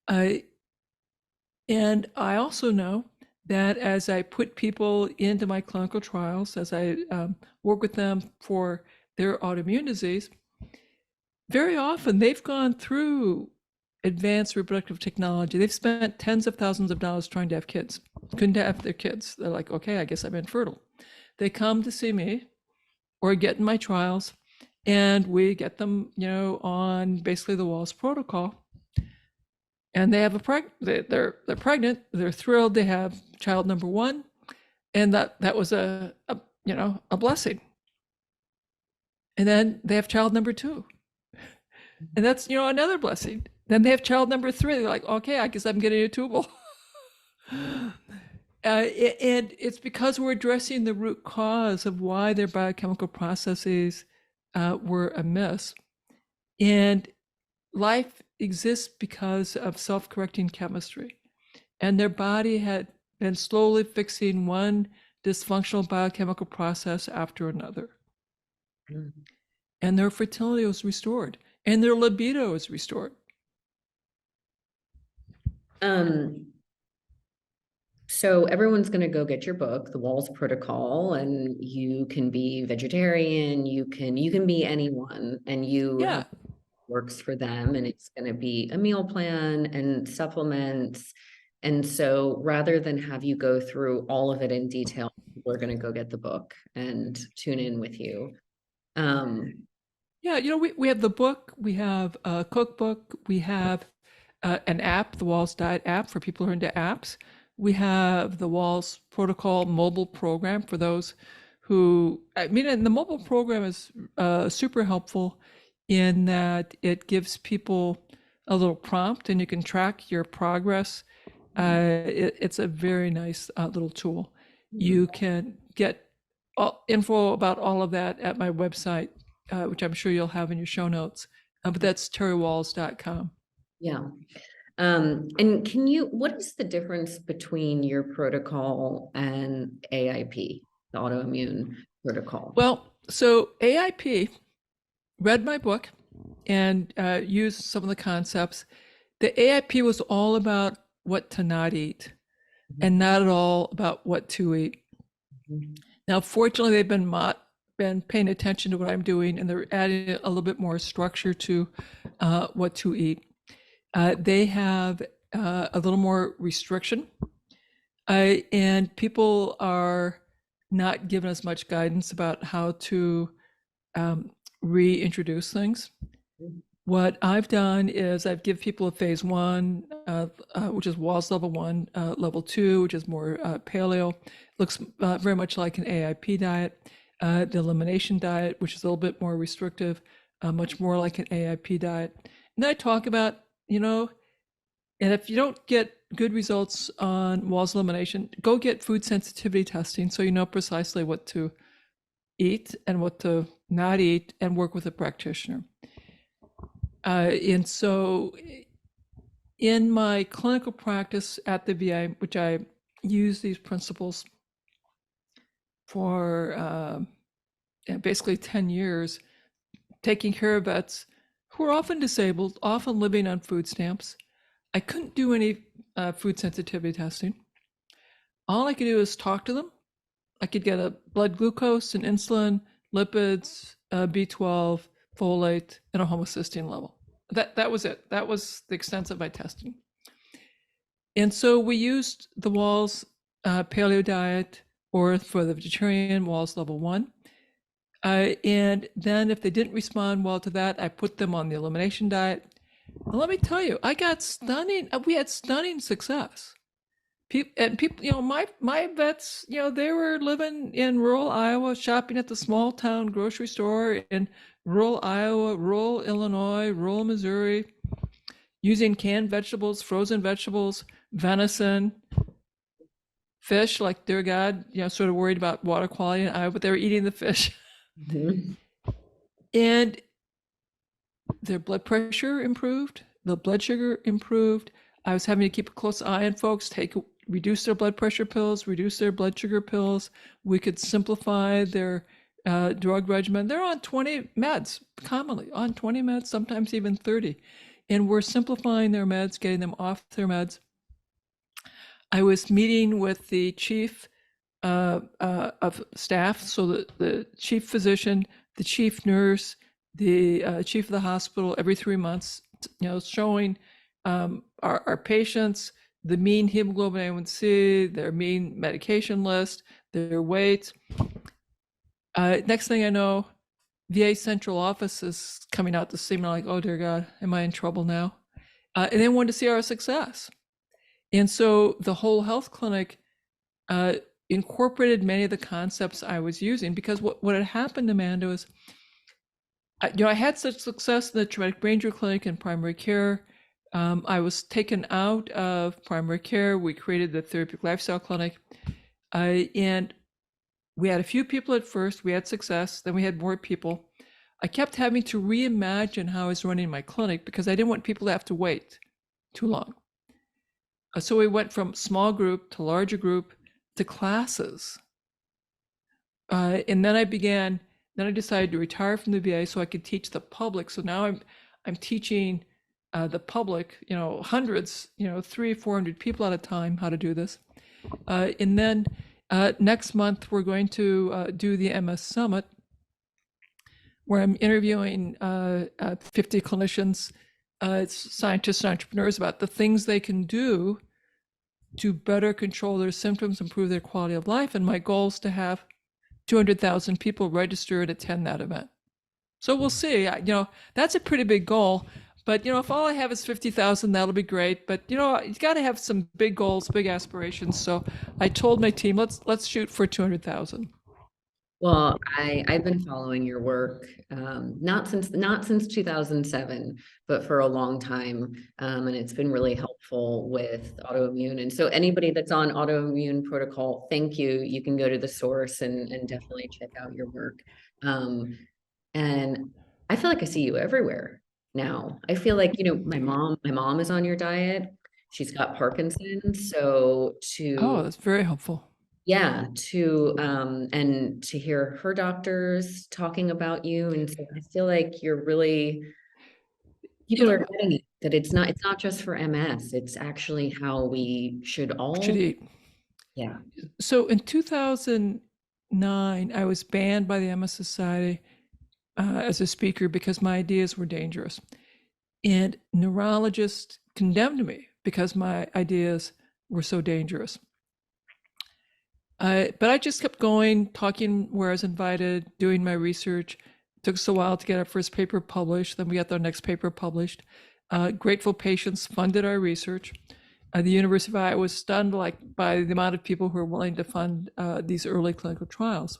And I also know that as I put people into my clinical trials, as I work with them for their autoimmune disease, very often they've gone through advanced reproductive technology. They've spent tens of thousands of dollars trying to have kids, couldn't have their kids. They're like, okay, I guess I'm infertile. They come to see me or get in my trials, and we get them, on basically the Wahls Protocol. And they have they're pregnant. They're thrilled. They have child number 1, and that was a blessing. And then they have child number 2, and that's another blessing. Then they have child number 3. They're like, okay, I guess I'm getting a tubal. And it's because we're addressing the root cause of why their biochemical processes were amiss. And life exists because of self-correcting chemistry. And their body had been slowly fixing one dysfunctional biochemical process after another. Mm. And their fertility was restored, and their libido is restored. So everyone's going to go get your book, The Wahls Protocol, and you can be vegetarian, you can be anyone, and you Yeah. have works for them, and it's going to be a meal plan and supplements. And so rather than have you go through all of it in detail, we're going to go get the book and tune in with you. Yeah, we have the book, we have a cookbook, we have an app, the Wahls Diet app for people who are into apps. We have the Wahls Protocol mobile program for those who, and the mobile program is super helpful in that it gives people a little prompt and you can track your progress. It's a very nice little tool. You can get info about all of that at my website, which I'm sure you'll have in your show notes, but that's terrywahls.com. Yeah. And what is the difference between your protocol and AIP, the autoimmune protocol? Well, so AIP read my book and used some of the concepts. The AIP was all about what to not eat and not at all about what to eat. Now, fortunately, they've been paying attention to what I'm doing, and they're adding a little bit more structure to what to eat. They have a little more restriction, and people are not given as much guidance about how to reintroduce things. What I've done is I've given people a phase 1, which is Wahls level 1, level 2, which is more paleo, looks very much like an AIP diet, the elimination diet, which is a little bit more restrictive, much more like an AIP diet. And then I talk about, and if you don't get good results on Wahls elimination, go get food sensitivity testing so you know precisely what to eat and what to not eat, and work with a practitioner. And so in my clinical practice at the VA, which I use these principles for basically 10 years, taking care of vets who are often disabled, often living on food stamps. I couldn't do any food sensitivity testing. All I could do is talk to them. I could get a blood glucose and insulin, lipids, B12, folate, and a homocysteine level. That was it. That was the extent of my testing. And so we used the Wahls paleo diet, or for the vegetarian, Wahls level 1. And then if they didn't respond well to that, I put them on the elimination diet. And let me tell you, we had stunning success. People, my vets, they were living in rural Iowa, shopping at the small town grocery store in rural Iowa, rural Illinois, rural Missouri, using canned vegetables, frozen vegetables, venison, fish, like dear God, sort of worried about water quality in Iowa, but they were eating the fish. Mm-hmm. And their blood pressure improved, the blood sugar improved. I was having to keep a close eye on folks, reduce their blood pressure pills, reduce their blood sugar pills. We could simplify their drug regimen. They're on 20 meds, commonly on 20 meds, sometimes even 30. And we're simplifying their meds, getting them off their meds. I was meeting with the chief of staff, so the chief physician, the chief nurse, the chief of the hospital every 3 months, showing our patients the mean hemoglobin A1C, their mean medication list, their weight. Next thing I know, VA central office is coming out to see me like, oh dear God, am I in trouble now? And they wanted to see our success. And so the whole health clinic incorporated many of the concepts I was using, because what had happened, Amanda, was, I had such success in the traumatic brain injury clinic and primary care. I was taken out of primary care. We created the Therapeutic Lifestyle Clinic. And we had a few people at first. We had success. Then we had more people. I kept having to reimagine how I was running my clinic because I didn't want people to have to wait too long. So we went from small group to larger group to classes. And then I decided to retire from the VA so I could teach the public. So now I'm teaching the public, hundreds, 300-400 people at a time how to do this. And then next month, we're going to do the MS Summit, where I'm interviewing 50 clinicians, scientists, and entrepreneurs about the things they can do to better control their symptoms, improve their quality of life. And my goal is to have 200,000 people register and attend that event. So we'll see. That's a pretty big goal. But, if all I have is 50,000, that'll be great. But, you got to have some big goals, big aspirations. So I told my team, let's shoot for 200,000. Well, I've been following your work, not since 2007, but for a long time. And it's been really helpful with autoimmune. And so anybody that's on Autoimmune Protocol, thank you. You can go to the source and definitely check out your work. And I feel like I see you everywhere now. I feel like, my mom is on your diet. She's got Parkinson's. So Oh, that's very helpful. yeah, and to hear her doctors talking about you. And so I feel like people are getting it, that it's not just for MS, it's actually how we should all eat. Yeah. So in 2009, I was banned by the MS Society as a speaker because my ideas were dangerous. And neurologists condemned me because my ideas were so dangerous. But I just kept going, talking where I was invited, doing my research. It took us a while to get our first paper published. Then we got our next paper published. Grateful Patients funded our research. The University of Iowa was stunned by the amount of people who were willing to fund these early clinical trials.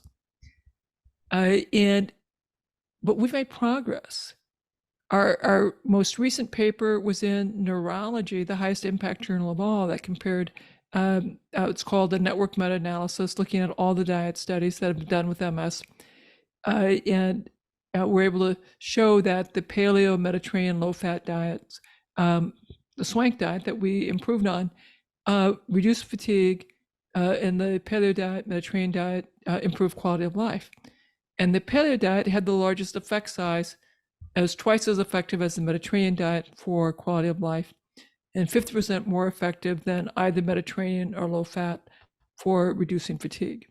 But we've made progress. Our most recent paper was in Neurology, the highest impact journal of all, that compared it's called a network meta-analysis, looking at all the diet studies that have been done with MS. And we're able to show that the paleo, Mediterranean, low-fat diets, the SWANK diet that we improved on, reduced fatigue, and the paleo diet, Mediterranean diet, improved quality of life. And the paleo diet had the largest effect size. It was twice as effective as the Mediterranean diet for quality of life, and 50% more effective than either Mediterranean or low fat for reducing fatigue.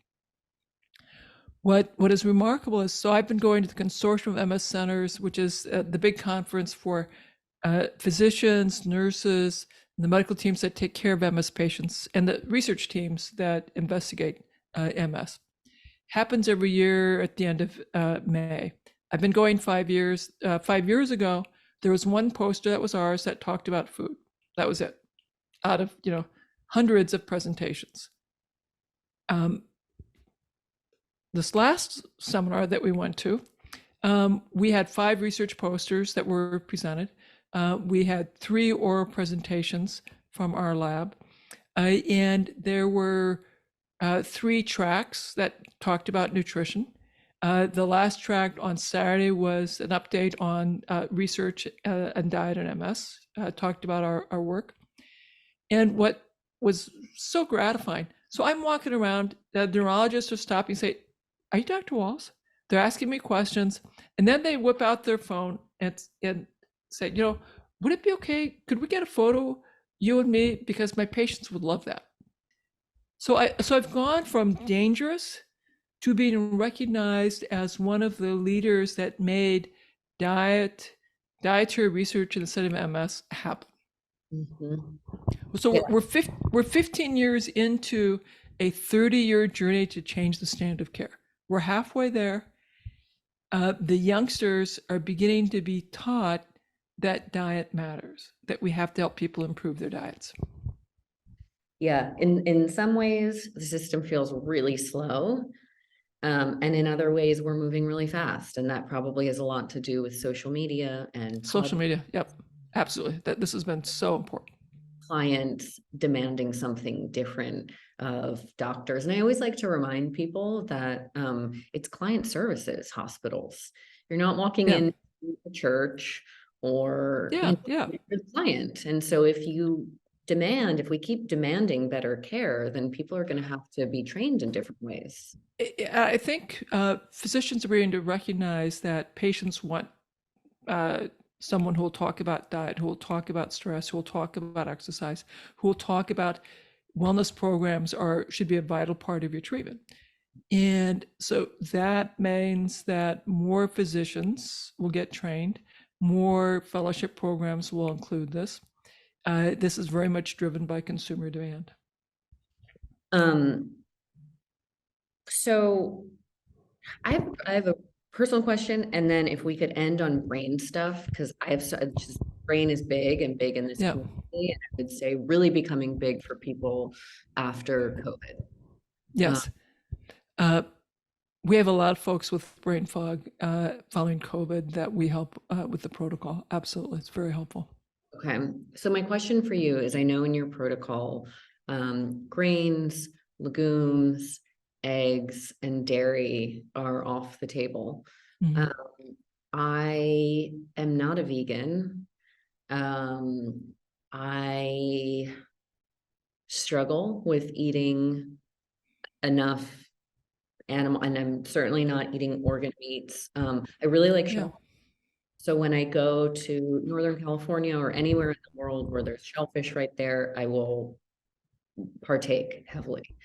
What is remarkable is, so I've been going to the Consortium of MS Centers, which is the big conference for physicians, nurses, the medical teams that take care of MS patients, and the research teams that investigate MS. Happens every year at the end of May. I've been going 5 years. 5 years ago, there was one poster that was ours that talked about food. That was it, out of hundreds of presentations. This last seminar that we went to, we had 5 research posters that were presented. We had 3 oral presentations from our lab, and there were 3 tracks that talked about nutrition. The last track on Saturday was an update on research and diet and MS, talked about our work. And what was so gratifying, so I'm walking around, the neurologists are stopping and say, "Are you Dr. Wahls?" They're asking me questions, and then they whip out their phone and say, "Would it be okay? Could we get a photo, you and me? Because my patients would love that." So I've gone from dangerous to being recognized as one of the leaders that made dietary research in the study of MS happen. Mm-hmm. So yeah. we're 15 years into a 30-year journey to change the standard of care. We're halfway there. The youngsters are beginning to be taught that diet matters, that we have to help people improve their diets. Yeah, in some ways, the system feels really slow. And in other ways, we're moving really fast. And that probably has a lot to do with social media and social media. Yep, Absolutely. This has been so important. Clients demanding something different of doctors. And I always like to remind people that it's client services, hospitals. You're not walking Yeah. in a church or Yeah. Yeah. you're the client. And so if we keep demanding better care, then people are going to have to be trained in different ways. I think physicians are beginning to recognize that patients want someone who will talk about diet, who will talk about stress, who will talk about exercise, who will talk about wellness programs should be a vital part of your treatment. And so that means that more physicians will get trained, more fellowship programs will include this. This is very much driven by consumer demand. So I have a personal question, and then if we could end on brain stuff, because brain is big and big in this Yeah. community, and I would say really becoming big for people after COVID. Yes. We have a lot of folks with brain fog following COVID that we help with the protocol. Absolutely. It's very helpful. Okay. So my question for you is, I know in your protocol, grains, legumes, eggs, and dairy are off the table. Mhm. I am not a vegan. I struggle with eating enough animal, and I'm certainly not eating organ meats. I really like Yeah. shellfish. So when I go to Northern California or anywhere in the world where there's shellfish right there, I will partake heavily.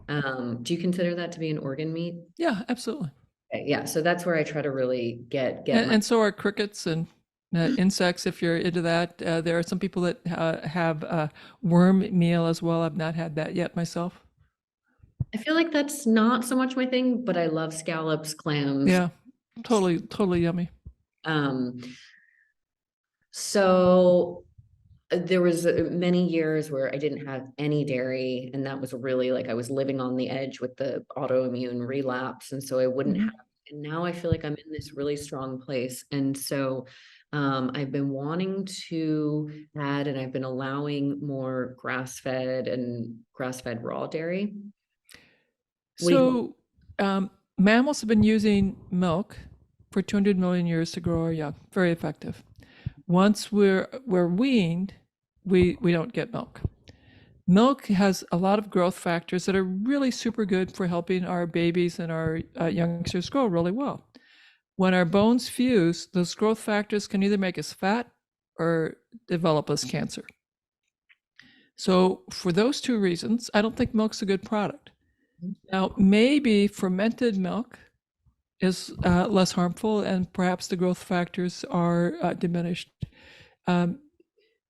Do you consider that to be an organ meat? Yeah, absolutely. Okay, yeah, so that's where I try to really get my. And so are crickets and insects, if you're into that. There are some people that have worm meal as well. I've not had that yet myself. I feel like that's not so much my thing, but I love scallops, clams. Yeah, totally yummy. Um, so there was many years where I didn't have any dairy, and that was really like I was living on the edge with the autoimmune relapse, and so I wouldn't have. Mhm. And now I feel like I'm in this really strong place, and so I've been wanting to add, and I've been allowing more grass-fed raw dairy. What do you think? So mammals have been using milk for 200 million years to grow our young. Very effective. Once we're weaned, we don't get milk. Milk has a lot of growth factors that are really super good for helping our babies and our youngsters grow really well. When our bones fuse, those growth factors can either make us fat or develop us cancer. So for those two reasons, I don't think milk's a good product. Now, maybe fermented milk is less harmful and perhaps the growth factors are diminished.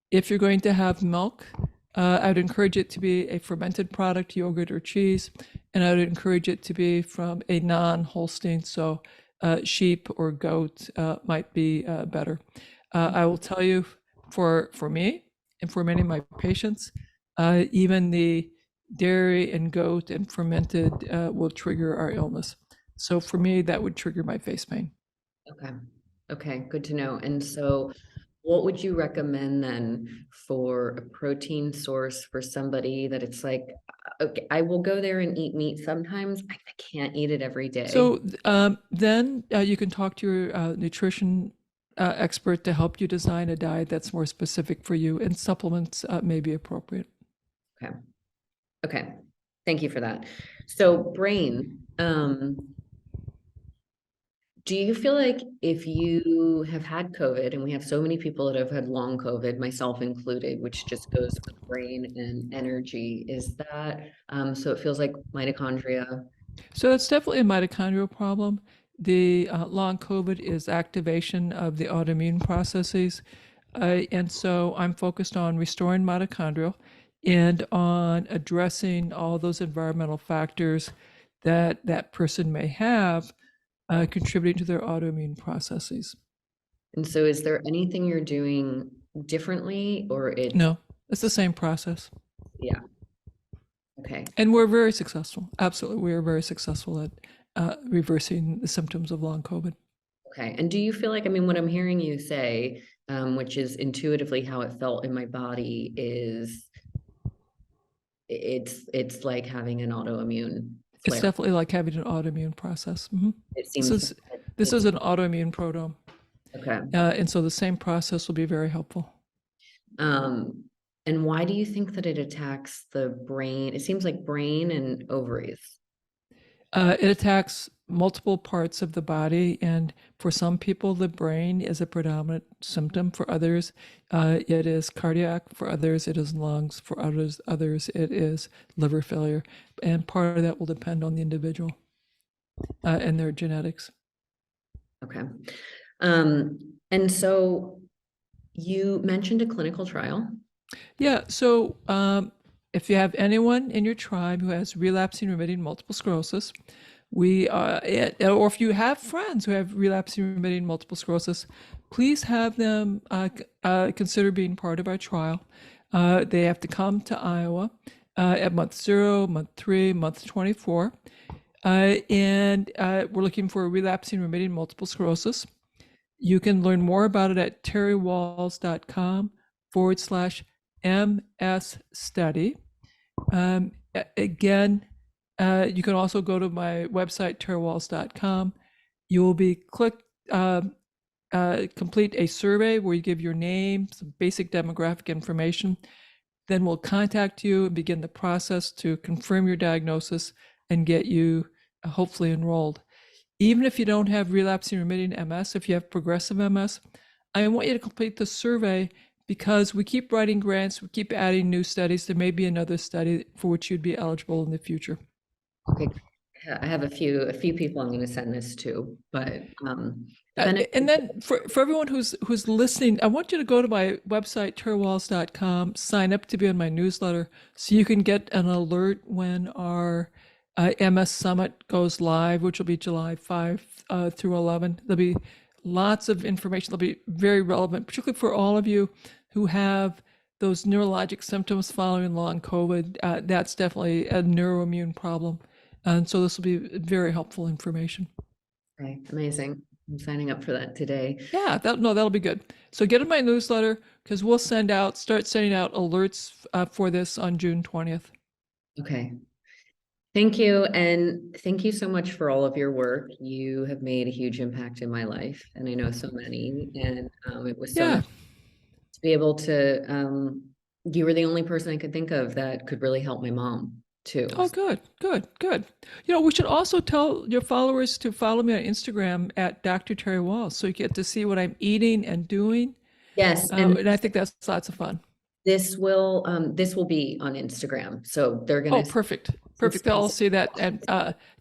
If you're going to have milk, I would encourage it to be a fermented product, yogurt or cheese, and I would encourage it to be from a non-Holstein, so sheep or goat might be better. I will tell you, for me and for many of my patients, even the dairy and goat and fermented will trigger our illness. So for me, that would trigger my face pain. Okay. Okay, good to know. And so what would you recommend then for a protein source for somebody that it's like, okay, I will go there and eat meat sometimes. I can't eat it every day. So then you can talk to your nutrition expert to help you design a diet that's more specific for you, and supplements may be appropriate. Okay. Okay. Thank you for that. So brain, do you feel like if you have had COVID, and we have so many people that have had long COVID, myself included, which just goes with brain and energy, is that so it feels like mitochondria? So it's definitely a mitochondrial problem. The long COVID is activation of the autoimmune processes. And so I'm focused on restoring mitochondrial and on addressing all those environmental factors that that person may have contributing to their autoimmune processes. And so is there anything you're doing differently, or No, it's the same process. yeah. Okay. And we're very successful. Absolutely. We are very successful at reversing the symptoms of long COVID. Okay. And do you feel like, I mean, what I'm hearing you say which is intuitively how it felt in my body, it's like having an autoimmune It's flare. definitely like having an autoimmune process. It This seems is this is an autoimmune prodome, okay. and so the same process will be very helpful. And why do you think that it attacks the brain? It seems like brain and ovaries. It attacks multiple parts of the body, and for some people, the brain is a predominant symptom. For others, it is cardiac. For others, it is lungs. For others, it is liver failure. And part of that will depend on the individual and their genetics. Okay. And so you mentioned a clinical trial. Yeah. So if you have anyone in your tribe who has relapsing remitting multiple sclerosis, or if you have friends who have relapsing remitting multiple sclerosis, please have them consider being part of our trial. They have to come to Iowa at month 0, month 3, month 24. And we're looking for relapsing remitting multiple sclerosis. You can learn more about it at terrywahls.com/MS study. Again, you can also go to my website, terrywahls.com. You will be complete a survey where you give your name, some basic demographic information. Then we'll contact you and begin the process to confirm your diagnosis and get you hopefully enrolled. Even if you don't have relapsing remitting MS, if you have progressive MS, I want you to complete the survey because we keep writing grants, we keep adding new studies. There may be another study for which you'd be eligible in the future. Okay. I have a few people I'm going to send this to, but and then for everyone who's listening, I want you to go to my website, terrywahls.com, sign up to be on my newsletter so you can get an alert when our MS Summit goes live, which will be July 5 through 11. There'll be lots of information. They'll be very relevant, particularly for all of you who have those neurologic symptoms following long COVID. That's definitely a neuroimmune problem. And so this will be very helpful information. Okay, amazing. I'm signing up for that today. Yeah, that'll be good. So get in my newsletter because we'll start sending out alerts for this on June 20th. Okay. Thank you. And thank you so much for all of your work. You have made a huge impact in my life, and I know so many, and it was so nice to be able to, you were the only person I could think of that could really help my mom too. Oh, good. We should also tell your followers to follow me on Instagram at Dr. Terry Wahls so you get to see what I'm eating and doing. Yes. And I think that's lots of fun. This will be on Instagram. So they're going to. Oh, perfect. They'll all see that and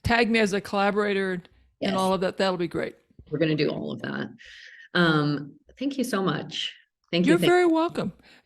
tag me as a collaborator and all of that. That'll be great. We're going to do all of that. Thank you so much. Thank you. You're very welcome.